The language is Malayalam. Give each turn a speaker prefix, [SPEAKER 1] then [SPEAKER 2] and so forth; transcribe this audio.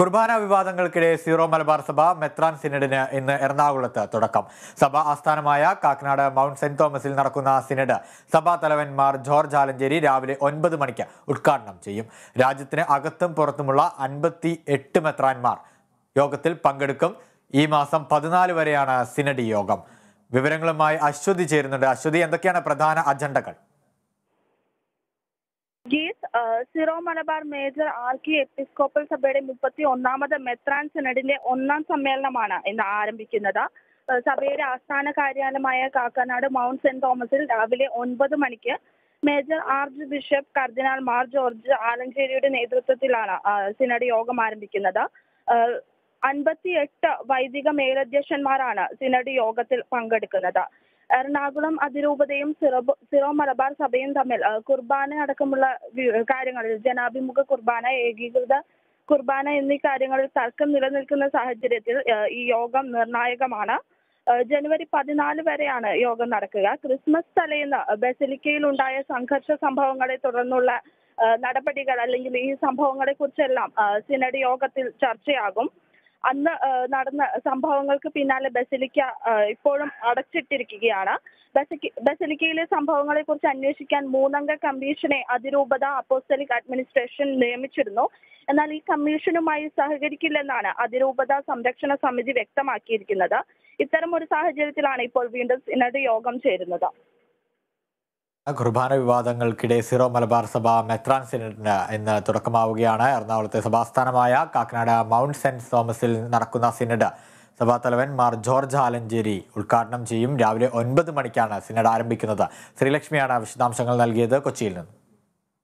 [SPEAKER 1] കുർബാന വിവാദങ്ങൾക്കിടെ സീറോ മലബാർ സഭ മെത്രാൻ സിനഡിന് ഇന്ന് എറണാകുളത്ത് തുടക്കം. സഭ ആസ്ഥാനമായ കാക്കനാട് മൗണ്ട് സെന്റ് തോമസിൽ നടക്കുന്ന സിനഡ് സഭാ തലവന്മാർ ജോർജ് ആലഞ്ചേരി രാവിലെ 9 മണിക്ക് ഉദ്ഘാടനം ചെയ്യും. രാജ്യത്തിന് അകത്തും പുറത്തുമുള്ള 58 മെത്രാൻമാർ യോഗത്തിൽ പങ്കെടുക്കും. ഈ മാസം 14 വരെയാണ് സിനഡ് യോഗം. വിവരങ്ങളുമായി അശ്വതി ചേരുന്നുണ്ട്. അശ്വതി, എന്തൊക്കെയാണ് പ്രധാന അജണ്ടകൾ?
[SPEAKER 2] സീറോ മലബാർ മേജർ ആർക്കി എപ്പിസ്കോപ്പൽ സഭയുടെ 31ാമത് മെത്രാൻ സിനഡിന്റെ 1ാം സമ്മേളനമാണ് ഇന്ന് ആരംഭിക്കുന്നത്. സഭയുടെ ആസ്ഥാന കാര്യാലയമായ കാക്കനാട് മൗണ്ട് സെന്റ് തോമസിൽ രാവിലെ 9 മണിക്ക് മേജർ ആർച്ച് ബിഷപ്പ് കർദിനാൾ മാർ ജോർജ് ആലഞ്ചേരിയുടെ നേതൃത്വത്തിലാണ് സിനഡ് യോഗം ആരംഭിക്കുന്നത്. 58 വൈദിക മേലധ്യക്ഷന്മാരാണ് സിനഡ് യോഗത്തിൽ പങ്കെടുക്കുന്നത്. എറണാകുളം അതിരൂപതയും സീറോ മലബാർ സഭയും തമ്മിൽ കുർബാന അടക്കമുള്ള കാര്യങ്ങളിൽ ജനാഭിമുഖ കുർബാന, ഏകീകൃത കുർബാന എന്നീ കാര്യങ്ങളിൽ തർക്കം നിലനിൽക്കുന്ന സാഹചര്യത്തിൽ ഈ യോഗം നിർണായകമാണ്. ജനുവരി 14 വരെയാണ് യോഗം നടക്കുക. ക്രിസ്മസ് തലേന്ന് ബസിലിക്കയിൽ ഉണ്ടായ സംഘർഷ സംഭവങ്ങളെ തുടർന്നുള്ള നടപടികൾ അല്ലെങ്കിൽ ഈ സംഭവങ്ങളെ കുറിച്ചെല്ലാം സിനഡ് യോഗത്തിൽ ചർച്ചയാകും. അന്ന് നടന്ന സംഭവങ്ങൾക്ക് പിന്നാലെ ബസിലിക്ക ഇപ്പോഴും അടച്ചിട്ടിരിക്കുകയാണ്. ബസിലിക്കയിലെ സംഭവങ്ങളെ കുറിച്ച് അന്വേഷിക്കാൻ 3-അംഗ കമ്മീഷനെ അതിരൂപത അപ്പോസ്തലിക് അഡ്മിനിസ്ട്രേഷൻ നിയമിച്ചിരുന്നു. എന്നാൽ ഈ കമ്മീഷനുമായി സഹകരിക്കില്ലെന്നാണ് അതിരൂപത സംരക്ഷണ സമിതി വ്യക്തമാക്കിയിരിക്കുന്നത്. ഇത്തരം ഒരു സാഹചര്യത്തിലാണ് ഇപ്പോൾ വീണ്ടും സിനഡ് യോഗം ചേരുന്നത്.
[SPEAKER 1] കുർബാന വിവാദങ്ങൾക്കിടെ സീറോ മലബാർ സഭ മെത്രാൻ സിനഡിന് ഇന്ന് തുടക്കമാവുകയാണ്. എറണാകുളത്തെ സഭാസ്ഥാനമായ കാക്കനാട് മൗണ്ട് സെന്റ് തോമസിൽ നടക്കുന്ന സിനഡ് സഭാ തലവൻ മാർ ജോർജ് ആലഞ്ചേരി ഉദ്ഘാടനം ചെയ്യും. രാവിലെ 9 മണിക്കാണ് സിനഡ് ആരംഭിക്കുന്നത്. ശ്രീലക്ഷ്മിയാണ് വിശദാംശങ്ങൾ നൽകിയത് കൊച്ചിയിൽ നിന്ന്.